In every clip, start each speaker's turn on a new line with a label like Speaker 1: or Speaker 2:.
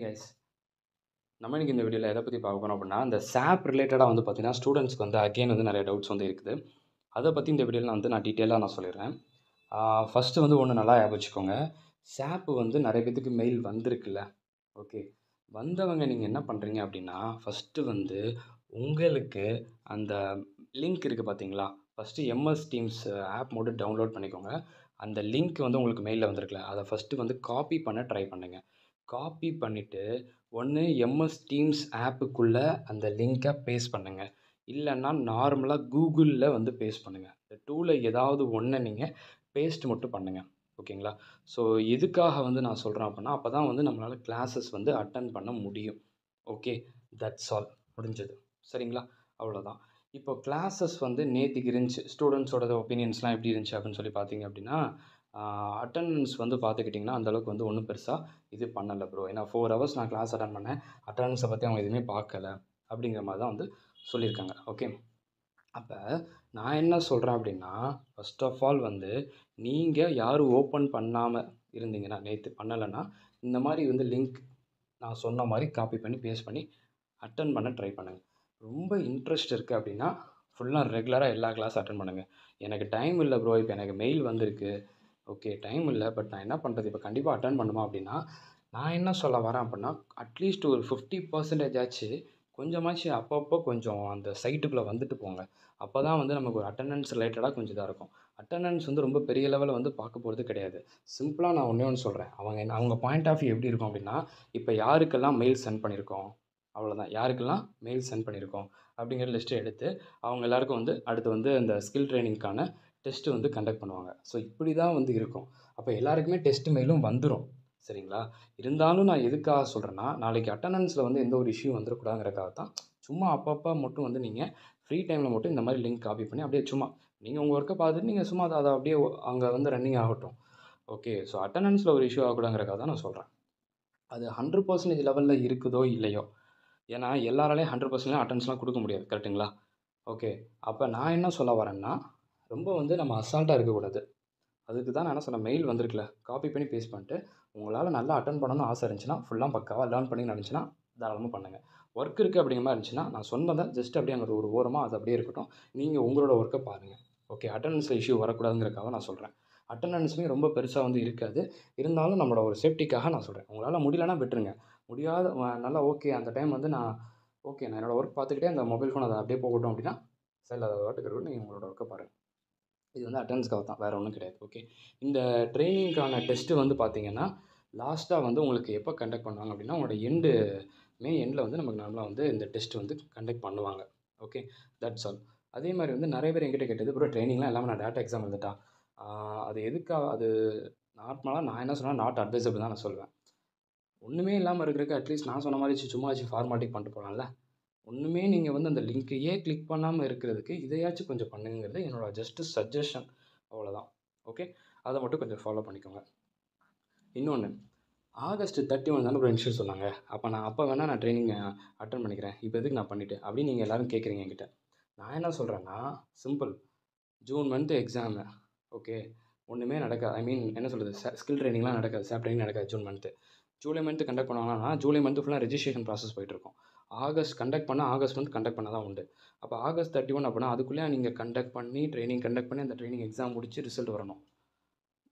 Speaker 1: Guys, நம்ம இன்னைக்கு இந்த வீடியோவில் எதை பற்றி பார்க்க போறோம் அப்படின்னா, இந்த SAP ரிலேட்டடாக வந்து பார்த்தீங்கன்னா ஸ்டூடெண்ட்ஸ்க்கு வந்து அகைன் வந்து நிறைய டவுட்ஸ் வந்து இருக்குது. அதை பற்றி இந்த வீடியோவில் வந்து நான் டீட்டெயிலாக சொல்லிடுறேன். ஃபஸ்ட்டு வந்து ஒன்று நல்லா ஞாபகம் வச்சுக்கோங்க. SAP வந்து நிறைய பேத்துக்கு மெயில் வந்திருக்குல்ல. ஓகே, வந்தவங்க நீங்கள் என்ன பண்ணுறீங்க அப்படின்னா, ஃபஸ்ட்டு வந்து உங்களுக்கு அந்த லிங்க் இருக்குது பார்த்தீங்களா, ஃபஸ்ட்டு MS Teams ஆப் மட்டும் டவுன்லோட் பண்ணிக்கோங்க. அந்த லிங்க் வந்து உங்களுக்கு மெயிலில் வந்திருக்குல்ல, அதை ஃபஸ்ட்டு வந்து காப்பி பண்ண ட்ரை பண்ணுங்கள். காப்பி பண்ணிவிட்டு ஒன்று MS Teams ஆப்புக்குள்ளே அந்த லிங்க்கை பேஸ்ட் பண்ணுங்கள். இல்லைன்னா நார்மலாக கூகுளில் வந்து பேஸ்ட் பண்ணுங்கள். இந்த டூவில் ஏதாவது ஒன்றை நீங்கள் பேஸ்ட் மட்டும் பண்ணுங்கள். ஓகேங்களா? ஸோ எதுக்காக வந்து நான் சொல்கிறேன் அப்படின்னா, அப்போ தான் வந்து நம்மளால் கிளாஸஸ் வந்து அட்டன் பண்ண முடியும். ஓகே, தட்ஸ் ஆல், முடிஞ்சது. சரிங்களா? அவ்வளோதான். இப்போ கிளாஸஸ் வந்து நேற்றுக்கு இருந்துச்சு. ஸ்டூடெண்ட்ஸோட ஒப்பீனியன்ஸ்லாம் எப்படி இருந்துச்சு அப்படின்னு சொல்லி பார்த்தீங்க அப்படின்னா, அட்டெண்டன்ஸ் வந்து பார்த்துக்கிட்டிங்கன்னா அந்தளவுக்கு வந்து ஒன்றும் பெருசாக இது பண்ணலை ப்ரோ. ஏன்னா 4 ஹவர்ஸ் நான் கிளாஸ் அட்டன் பண்ணேன். அட்டெண்டன்ஸை பற்றி அவங்க எதுவுமே பார்க்கல அப்படிங்கிற மாதிரி தான் வந்து சொல்லியிருக்காங்க. ஓகே, அப்போ நான் என்ன சொல்கிறேன் அப்படின்னா, ஃபர்ஸ்ட் ஆஃப் ஆல் வந்து நீங்கள் யாரும் ஓப்பன் பண்ணாமல் இருந்தீங்கன்னா, நேற்று பண்ணலைன்னா இந்த மாதிரி வந்து லிங்க் நான் சொன்ன மாதிரி காப்பி பண்ணி பேஸ்ட் பண்ணி அட்டன் பண்ண ட்ரை பண்ணுங்கள். ரொம்ப இன்ட்ரெஸ்ட் இருக்குது அப்படின்னா ஃபுல்லாக ரெகுலராக எல்லா கிளாஸ் அட்டன் பண்ணுங்கள். எனக்கு டைம் இல்லை ப்ரோ, இப்போ எனக்கு மெயில் வந்திருக்கு, ஓகே டைம் இல்லை, பட் நான் என்ன பண்ணுறது, இப்போ கண்டிப்பாக அட்டன் பண்ணுமா அப்படின்னா, நான் என்ன சொல்ல வரேன் அப்படின்னா, அட்லீஸ்ட் ஒரு 50% ஆச்சு கொஞ்சமாச்சு அப்பப்போ கொஞ்சம் அந்த சைட்டுக்குள்ளே வந்துட்டு போங்க. அப்போ தான் வந்து நமக்கு ஒரு அட்டெண்டன்ஸ் ரிலேட்டடாக கொஞ்சம் இதாக இருக்கும். அட்டெண்டன்ஸ் வந்து ரொம்ப பெரிய லெவலில் வந்து பார்க்க போகிறது கிடையாது. சிம்பிளாக நான் ஒன்றே ஒன்று சொல்கிறேன். அவங்க பாயிண்ட் ஆஃப் வியூ எப்படி இருக்கும் அப்படின்னா, இப்போ யாருக்கெல்லாம் மெயில் சென்ட் பண்ணியிருக்கோம், அவ்வளோதான். யாருக்கெல்லாம் மெயில் சென்ட் பண்ணியிருக்கோம் அப்படிங்கிற லிஸ்ட்டை எடுத்து அவங்க எல்லாருக்கும் வந்து அடுத்து வந்து அந்த ஸ்கில் ட்ரைனிங்க்கான டெஸ்ட்டு வந்து கண்டக்ட் பண்ணுவாங்க. ஸோ இப்படி தான் வந்து இருக்கும். அப்போ எல்லாருக்குமே டெஸ்ட் மெயிலும் வந்துடும். சரிங்களா? இருந்தாலும் நான் எதுக்காக சொல்கிறேன்னா, நாளைக்கு அட்டெண்டன்ஸில் வந்து எந்த ஒரு இஷ்யூ வந்துடக்கூடாதுங்கிறக்காக தான் சும்மா அப்பப்போ மட்டும் வந்து நீங்கள் ஃப்ரீ டைமில் மட்டும் இந்த மாதிரி லிங்க் காப்பி பண்ணி அப்படியே சும்மா நீங்கள் உங்கள் ஒர்க்கை பார்த்துட்டு நீங்கள் சும்மா அதை அப்படியே அங்கே வந்து ரன்னிங் ஆகட்டும். ஓகே, ஸோ அட்டெண்டன்ஸில் ஒரு இஷ்யூ ஆகக்கூடாதுங்கிறக்காக தான் நான் சொல்கிறேன். அது 100% லெவலில் இருக்குதோ இல்லையோ, ஏன்னா எல்லாராலையும் 100% அட்டெண்டன்ஸ்லாம் கொடுக்க முடியாது. கரெக்டுங்களா? ஓகே, அப்போ நான் என்ன சொல்ல வரேன்னா, ரொம்ப வந்து நம்ம அசால்ட்டாக இருக்கக்கூடாது. அதுக்கு தான் நான் என்ன சொன்னேன், மெயில் வந்திருக்குல்ல, காப்பி பண்ணி பேஸ்ட் பண்ணிட்டு உங்களால் நல்லா அட்டன் பண்ணணும்னு ஆசை இருந்துச்சுன்னா, ஃபுல்லாக பக்காவாக லேர்ன் பண்ணி நினச்சின்னா தாராளமாக பண்ணுங்கள். ஒர்க் இருக்குது அப்படிங்கிற மாதிரி இருந்துச்சுன்னா, நான் சொன்னதை ஜஸ்ட் அப்படியே அங்கே ஒரு ஓரமாக அது அப்படியே இருக்கட்டும். நீங்கள் உங்களோட ஒர்க்கை பாருங்கள். ஓகே, அட்டெண்டன்ஸில் இஷ்யூ வரக்கூடாதுங்கிறக்காக நான் சொல்கிறேன். அட்டெண்டன்ஸுமே ரொம்ப பெருசாக வந்து இருக்காது. இருந்தாலும் நம்மளோட ஒரு சேஃப்டிக்காக நான் சொல்கிறேன். உங்களால் முடியலன்னா விட்டுருங்க. முடியாத நல்லா ஓகே அந்த டைம் வந்து நான் ஓகே நான் என்னோடய ஒர்க் பார்த்துக்கிட்டே அந்த மொபைல் ஃபோன் அதை அப்படியே போகட்டும் அப்படின்னா, சரி அதை வாட்டுக்கு இருக்கட்டும், நீங்கள் உங்களோட ஒர்க்கை பாருங்கள். இது வந்து அட்டெண்டன்ஸ்க்காக தான், வேறு ஒன்றும் கிடையாது. ஓகே, இந்த ட்ரெயினிங்க்கான டெஸ்ட்டு வந்து பார்த்தீங்கன்னா, லாஸ்ட்டாக வந்து உங்களுக்கு எப்போ கண்டக்ட் பண்ணுவாங்க அப்படின்னா, உங்களோட மே எண்டில் வந்து நமக்கு நார்மலாக வந்து இந்த டெஸ்ட் வந்து கண்டக்ட் பண்ணுவாங்க. Okay, that's all. அதே மாதிரி வந்து நிறைய பேர் என்கிட்ட கேட்டது, ப்ரோ ட்ரெயினிங்லாம் இல்லாமல் நான் டேரக்ட் எக்ஸாம் எழுதிட்டா, அது எதுக்காக, அது நார்மலாக நான் என்ன சொன்னால் நாட் அட்வைசபிள் தான் நான் சொல்லுவேன். ஒன்றுமே இல்லாமல் இருக்கிறதுக்கு அட்லீஸ்ட் நான் சொன்ன மாதிரி சும்மாச்சு ஃபார்மாலிட்டி பண்ணிட்டு போகலாம்ல. ஒன்றுமே நீங்கள் வந்து அந்த லிங்க்கையே கிளிக் பண்ணாமல் இருக்கிறதுக்கு இதையாச்சும் கொஞ்சம் பண்ணுங்கிறது என்னோட ஜஸ்ட்டு சஜஷன். அவ்வளோதான். ஓகே, அதை மட்டும் கொஞ்சம் ஃபாலோ பண்ணிக்கோங்க. இன்னொன்று, ஆகஸ்ட் 31 தானே ஒரு இன்ஸ்டியூட் சொன்னாங்க. அப்போ வேணால் நான் ட்ரைனிங் அட்டன் பண்ணிக்கிறேன், இப்போ எதுக்கு நான் பண்ணிவிட்டு அப்படின்னு நீங்கள் எல்லோரும் கேட்குறீங்க என்கிட்ட. நான் என்ன சொல்கிறேன்னா, simple. June month exam. Okay, ஒன்றுமே நடக்காது. ஐ மீன் என்ன சொல்கிறது, ஸ்கில் ட்ரைனிங்லாம் நடக்காது, SAP ட்ரைனிங் நடக்காது June month. July month conduct பண்ணுவாங்கன்னா, ஜூலை மந்த்து ஃபுல்லாக ரெஜிஸ்ட்ரேஷன் ப்ராசஸ் போயிட்டுருக்கும். ஆகஸ்ட் கண்டக்ட் பண்ணால் ஆகஸ்ட் மந்த் கண்டக்ட் பண்ணால் தான் உண்டு. அப்போ ஆகஸ்ட் 31 அப்படின்னா அதுக்குள்ளே நீங்கள் கண்டக்ட் பண்ணி ட்ரைனிங் கண்டக்ட் பண்ணி அந்த ட்ரைனிங் எக்ஸாம் முடிச்சு ரிசல்ட் வரணும்.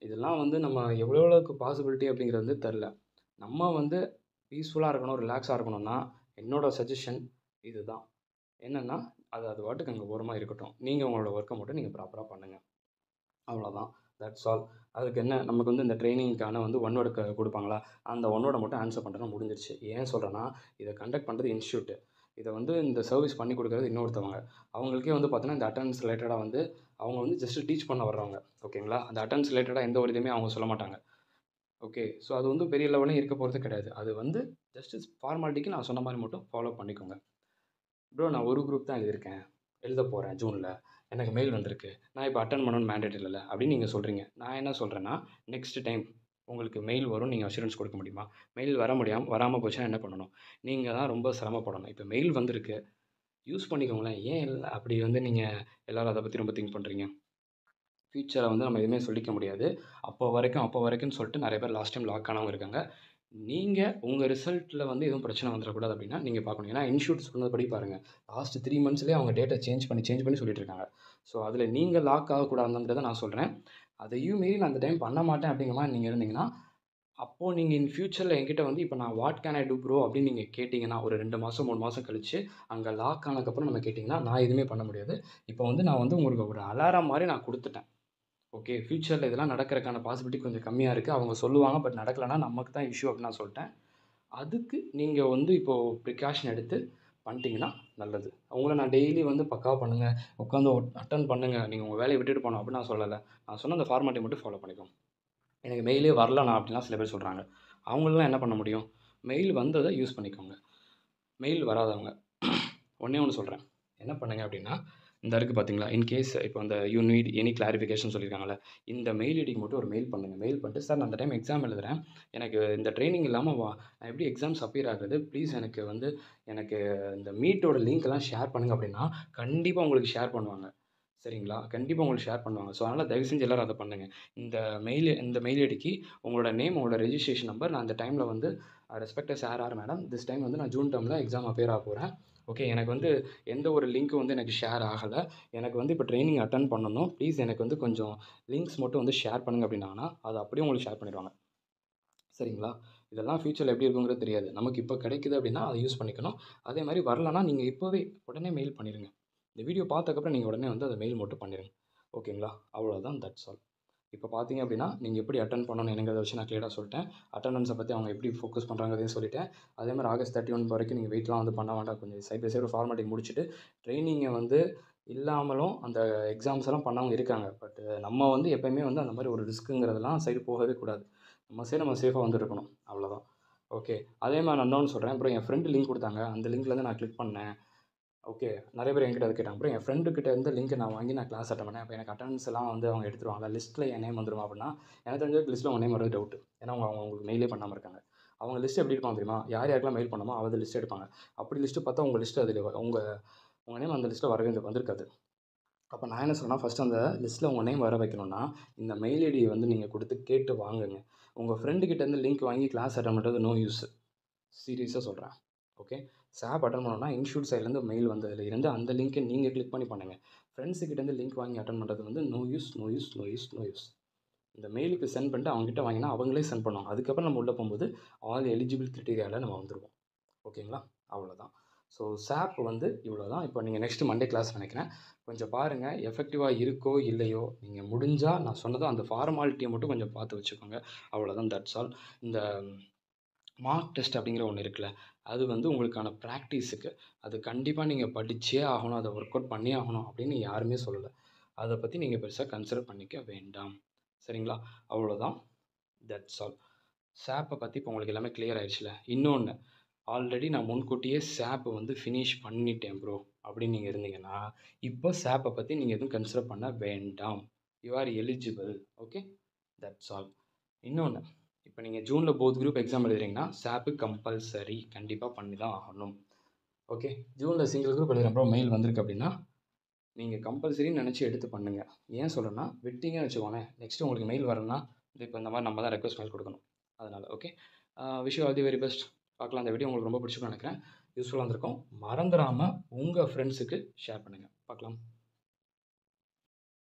Speaker 1: இதெல்லாம் வந்து நம்ம எவ்வளோக்கு பாசிபிலிட்டி அப்படிங்கிறது வந்து தெரில. நம்ம வந்து பீஸ்ஃபுல்லாக இருக்கணும், ரிலாக்ஸாக இருக்கணும்னா என்னோடய சஜஷன் இது தான். என்னென்னா, அது பாட்டுக்கு அங்கே ஓரமாக இருக்கட்டும். நீங்கள் உங்களோட ஒர்க்கை மட்டும் நீங்கள் ப்ராப்பராக பண்ணுங்கள். அவ்வளோதான், தட்ஸ் ஆல். அதுக்கு என்ன, நமக்கு வந்து இந்த ட்ரைனிங்க்கான வந்து ஒன் வேர்டு கொடுப்பாங்களா, அந்த ஒன் வேர்டை மட்டும் ஆன்சர் பண்ணுறேன்னா முடிஞ்சிருச்சு. ஏன் சொல்கிறேன்னா, இதை கண்டக்ட் பண்ணுறது இன்ஸ்டியூட்டு, இதை வந்து இந்த சர்வீஸ் பண்ணி கொடுக்குறது இன்னொருத்தவங்க. அவங்களுக்கே வந்து பார்த்தீங்கன்னா இந்த அட்டெண்டன்ஸ் ரிலேட்டடாக வந்து அவங்க வந்து ஜஸ்ட்டு டீச் பண்ண வர்றவங்க. ஓகேங்களா? அந்த அட்டெண்டன்ஸ் ரிலேட்டடாக எந்த ஒரு இதுவுமே அவங்க சொல்ல மாட்டாங்க. ஓகே, ஸோ அது வந்து பெரிய லெவலில் இருக்க போகிறது கிடையாது. அது வந்து ஜஸ்ட்டு ஃபார்மாலிட்டிக்கு நான் சொன்ன மாதிரி மட்டும் ஃபாலோ பண்ணிக்கோங்க. ப்ரோ நான் ஒரு குரூப் தான் எழுதியிருக்கேன், எழுத போகிறேன் ஜூனில், எனக்கு மெயில் வந்திருக்கு, நான் இப்போ அட்டன் பண்ணணும்னு மேண்டேட் இல்லைல்ல அப்படின்னு நீங்கள் சொல்கிறீங்க. நான் என்ன சொல்கிறேன்னா, நெக்ஸ்ட் டைம் உங்களுக்கு மெயில் வரும், நீங்கள் அஷூரன்ஸ் கொடுக்க முடியுமா? மெயில் வராமல் போச்சுன்னா என்ன பண்ணணும்? நீங்கள் தான் ரொம்ப சிரமப்படணும். இப்போ மெயில் வந்திருக்கு, யூஸ் பண்ணிக்கோங்களேன். ஏன் இல்லை அப்படி வந்து நீங்கள் எல்லோரும் அதை பற்றி ரொம்ப திங்க் பண்ணுறீங்க? ஃப்யூச்சரை வந்து நம்ம எதுவுமே சொல்லிக்க முடியாது. அப்போ வரைக்கும்னு சொல்லிட்டு நிறைய பேர் லாஸ்ட் டைம் லாக் ஆனவங்க இருக்காங்க. நீங்கள் உங்கள் ரிசல்ட்டில் வந்து எதுவும் பிரச்சனை வந்துடக்கூடாது அப்படின்னா நீங்கள் பார்க்கணும். ஏன்னா இன்ஸ்டியூட் சொன்னபடி பாருங்கள், லாஸ்ட் 3 மந்த்ஸ்லேயே அவங்க டேட்டா சேஞ்ச் பண்ணி சொல்லிட்டு இருக்காங்க. ஸோ அதில் நீங்கள் லாக் ஆகக்கூடாதுன்றதை நான் சொல்கிறேன். அதையும் மீறி நான் அந்த டைம் பண்ண மாட்டேன் அப்படிங்கிற மாதிரி நீங்கள் இருந்தீங்கன்னா, அப்போது நீங்கள் இன் ஃபியூச்சரில் என்கிட்ட வந்து இப்போ நான் what can I do bro அப்படின்னு நீங்கள் கேட்டிங்கன்னா, ஒரு 2 மாதம் 3 மாதம் கழிச்சு அங்கே லாக் ஆனதுக்கப்புறம் நம்ம கேட்டிங்கன்னா, நான் எதுவுமே பண்ண முடியாது. இப்போ வந்து நான் வந்து உங்களுக்கு ஒரு அலாரம் மாதிரி நான் கொடுத்துட்டேன். ஓகே, ஃபியூச்சரில் இதெல்லாம் நடக்கிறதுக்கான பாசிபிலிட்டி கொஞ்சம் கம்மியாக இருக்குது. அவங்க சொல்லுவாங்க, பட் நடக்கலைன்னா நமக்கு தான் இஷ்யூ அப்படின்னு நான் சொல்லிட்டேன். அதுக்கு நீங்கள் வந்து இப்போது ப்ரிகாஷன் எடுத்து பண்ணிட்டீங்கன்னா நல்லது. அவங்கள நான் டெய்லி வந்து பக்காவாக பண்ணுங்கள், உட்காந்து அட்டன் பண்ணுங்கள், நீங்கள் உங்கள் வேலையை விட்டுட்டு போகணும் அப்படின்னு நான் சொல்லலை. நான் சொன்ன அந்த ஃபார்மாட்டை மட்டும் ஃபாலோ பண்ணிக்கோங்க. எனக்கு மெயிலே வரலண்ணா அப்படின்லாம் சில பேர் சொல்கிறாங்க. அவங்களலாம் என்ன பண்ண முடியும்? மெயில் வந்ததை யூஸ் பண்ணிக்கோங்க. மெயில் வராதவங்க ஒன்றே ஒன்று சொல்கிறேன். என்ன பண்ணுங்க அப்படின்னா, இந்த இருக்குது பார்த்தீங்களா, இன்கேஸ் இப்போ அந்த யூ நீட் எனி கிளாரிஃபிகேஷன் சொல்லியிருக்காங்கல்ல, இந்த மெயில் ஐடிக்கு மட்டும் ஒரு மெயில் பண்ணுங்கள். மெயில் பண்ணிட்டு, சார் நான் அந்த டைம் எக்ஸாம் எழுதுறேன், எனக்கு இந்த ட்ரைனிங் இல்லாமல் நான் எப்படி எக்ஸாம்ஸ் அப்பியர் ஆகுறது, ப்ளீஸ் எனக்கு இந்த மீட்டோட லிங்க்லாம் ஷேர் பண்ணுங்கள் அப்படின்னா, கண்டிப்பாக உங்களுக்கு ஷேர் பண்ணுவாங்க. சரிங்களா? கண்டிப்பாக உங்களுக்கு ஷேர் பண்ணுவாங்க. ஸோ அதனால் தயவு செஞ்சு எல்லோரும் அதை பண்ணுங்கள். இந்த மெயில் ஐடிக்கு உங்களோட நேம், உங்களோட ரெஜிஸ்ட்ரேஷன் நம்பர், நான் இந்த டைமில் வந்து respected sir or madam, this time வந்து நான் ஜூன் டேர்மில் எக்ஸாம் அப்பியர் ஆக போகிறேன். ஓகே, எனக்கு வந்து எந்த ஒரு லிங்க்கும் வந்து எனக்கு ஷேர் ஆகலை. எனக்கு வந்து இப்போ ட்ரைனிங் அட்டெண்ட் பண்ணணும். ப்ளீஸ் எனக்கு வந்து கொஞ்சம் லிங்க்ஸ் மட்டும் வந்து ஷேர் பண்ணுங்க அப்படின்னாங்கன்னா, அது அப்படியே உங்களுக்கு ஷேர் பண்ணிடுவாங்க. சரிங்களா? இதெல்லாம் ஃப்யூச்சரில் எப்படி இருக்குங்கிறது தெரியாது. நமக்கு இப்போ கிடைக்குது அப்படின்னா அதை யூஸ் பண்ணிக்கணும். அதே மாதிரி வரலன்னா நீங்கள் இப்போவே உடனே மெயில் பண்ணிடுங்க. இந்த வீடியோ பார்த்ததுக்கப்புறம் நீங்கள் உடனே வந்து அதை மெயில் மட்டும் பண்ணிடுங்க. ஓகேங்களா? அவ்வளோதான், தட்ஸ் ஆல். இப்போ பார்த்தீங்க அப்படின்னா, நீங்கள் எப்படி அட்டெண்ட் பண்ணணும் என்னங்கிறத வச்சு நான் கிளியராக சொல்லிட்டேன். அட்டெண்டன்ஸை பற்றி அவங்க எப்படி ஃபோக்கஸ் பண்ணுறாங்கிறதையும் சொல்லிட்டேன். அதே மாதிரி ஆகஸ்ட் 31 வரைக்கும் நீங்கள் வெயிட்லாம் வந்து பண்ண வேண்டாம். கொஞ்சம் சைட் பை சைடு ஃபார்மாட்டிங் முடிச்சுட்டு ட்ரைனிங்கை வந்து இல்லாமலும் அந்த எக்ஸாம்ஸ் எல்லாம் பண்ணவங்க இருக்காங்க. பட் நம்ம வந்து எப்பயுமே வந்து அந்த மாதிரி ஒரு ரிஸ்க்குங்கிறதெல்லாம் சைடு போகவே கூடாது. நம்ம சேஃபாக வந்து இருக்கணும். அவ்வளோதான். ஓகே. அதே மாதிரி நான் இன்னொன்று சொல்கிறேன். அப்புறம் என் ஃப்ரெண்டு லிங்க் கொடுத்தாங்க. அந்த லிங்க்லேருந்து நான் கிளிக் பண்ணேன். ஓகே. நிறைய பேர் என்கிட்ட அதை கேட்டாங்க. அப்புறம் என் ஃப்ரெண்டுக்கிட்ட இருந்து லிங்க் நான் வாங்கி நான் கிளாஸ் அட்டெண்ட் பண்ணேன். அப்போ எனக்கு அட்டெண்டன்ஸ் எல்லாம் வந்து அவங்க எடுத்துருவாங்களா, லிஸ்ட்டில் என் நேம் வந்துருமா அப்படின்னா, எனக்கு தெரிஞ்ச லிஸ்ட்டில் உங்கள் நேம் வரது டவுட்டு. ஏன்னா அவங்க உங்களுக்கு மெயிலே பண்ணாமல் இருக்காங்க. அவங்க லிஸ்ட் எப்படி இருப்பாங்க தெரியுமா? யார் யாருக்கெல்லாம் மெயில் பண்ணணுமோ அது லிஸ்ட் எடுப்பாங்க. அப்படி லிஸ்ட்டு பார்த்தா உங்கள் லிஸ்ட்டு அதில் உங்கள் நேம் அந்த லிஸ்ட்டில் வந்திருக்காது. அப்போ நான் என்ன சொல்றேன்னா, ஃபஸ்ட்டு அந்த லிஸ்ட்டில் உங்கள் நேம் வர வைக்கணும்னா, இந்த மெயில் ஐடியை வந்து நீங்கள் கொடுத்து கேட்டு வாங்குங்க. உங்கள் ஃப்ரெண்டுக்கிட்டேருந்து லிங்க் வாங்கி கிளாஸ் அட்டெண்ட் பண்ணுறது நோ யூஸ். சீரியஸாக சொல்கிறேன். ஓகே. SAP அட்டெண்ட் பண்ணணும்னா இன்ஸ்டியூட் சைட்லேருந்து மெயில் வந்ததில் இருந்து அந்த லிங்க்கை நீங்கள் கிளிக் பண்ணி பண்ணுங்கள். ஃப்ரெண்ட்ஸுக்கிட்டேருந்து லிங்க் வாங்கி அட்டெண்ட் பண்ணுறது வந்து no use, no use, no use, no use. இந்த மெயிலுக்கு சென்ட் பண்ணிட்டு அவங்ககிட்ட வாங்கினா அவங்களே சென்ட் பண்ணுவாங்க. அதுக்கப்புறம் நம்ம உள்ளே போகும்போது ஆல் எலிஜிபிள் கிரைட்டீரியாவில் நம்ம வந்துருவோம். ஓகேங்களா? அவ்வளோதான். ஸோ SAP வந்து இவ்வளோ தான். இப்போ நீங்கள் நெக்ஸ்ட்டு மண்டே கிளாஸ் நினைக்கிறேன். கொஞ்சம் பாருங்கள், எஃபெக்டிவாக இருக்கோ இல்லையோ, நீங்கள் முடிஞ்சால் நான் சொன்னதும் அந்த ஃபார்மாலிட்டியை மட்டும் கொஞ்சம் பார்த்து வச்சுக்கோங்க. அவ்வளோதான், தட்ஸ் ஆல். இந்த மார்க் டெஸ்ட் அப்படிங்கிற ஒன்று இருக்குல்ல, அது வந்து உங்களுக்கான ப்ராக்டிஸுக்கு. அது கண்டிப்பாக நீங்கள் படிச்சே ஆகணும், அதை ஒர்க் அவுட் பண்ணியே ஆகணும் அப்படின்னு யாருமே சொல்லலை. அதை பற்றி நீங்கள் பெருசாக கன்சிடர் பண்ணிக்க வேண்டாம். சரிங்களா? அவ்வளோதான், தட்ஸ் ஆல். SAPஐ பற்றி இப்போ உங்களுக்கு எல்லாமே கிளியர் ஆயிடுச்சுல. இன்னொன்று, ஆல்ரெடி நான் முன்கூட்டியே SAP வந்து ஃபினிஷ் பண்ணிட்டேன் ப்ரோ அப்படின்னு நீங்கள் இருந்தீங்கன்னா, இப்போ SAPஐ பற்றி நீங்கள் எதுவும் கன்சிடர் பண்ண வேண்டாம். You are eligible. Okay, that's all. இன்னொன்று, இப்போ நீங்கள் ஜூனில் போத் குரூப் எக்ஸாம் எழுதுறீங்கன்னா SAP கம்பல்சரி, கண்டிப்பாக பண்ணி தான் ஆகணும். ஓகே. ஜூனில் சிங்கிள் குரூப் எழுதுகிறப்போ மெயில் வந்திருக்கு அப்படின்னா நீங்கள் கம்பல்சரின்னு நினச்சி எடுத்து பண்ணுங்கள். ஏன் சொல்கிறேன்னா, விட்டீங்கன்னு வச்சுக்கோங்களேன், நெக்ஸ்ட்டு உங்களுக்கு மெயில் வரணும்னா இப்போ இந்த மாதிரி நம்ம தான் ரெக்வஸ்ட் மெயில் கொடுக்கணும். அதனால் okay. Wish you all the very best. பார்க்கலாம். இந்த வீடியோ உங்களுக்கு ரொம்ப பிடிச்சிருக்கும்னு நினைக்கிறேன். யூஸ்ஃபுல்லாக இருந்திருக்கும். மறந்துடாமல் உங்கள் ஃப்ரெண்ட்ஸுக்கு ஷேர் பண்ணுங்கள். பார்க்கலாம்.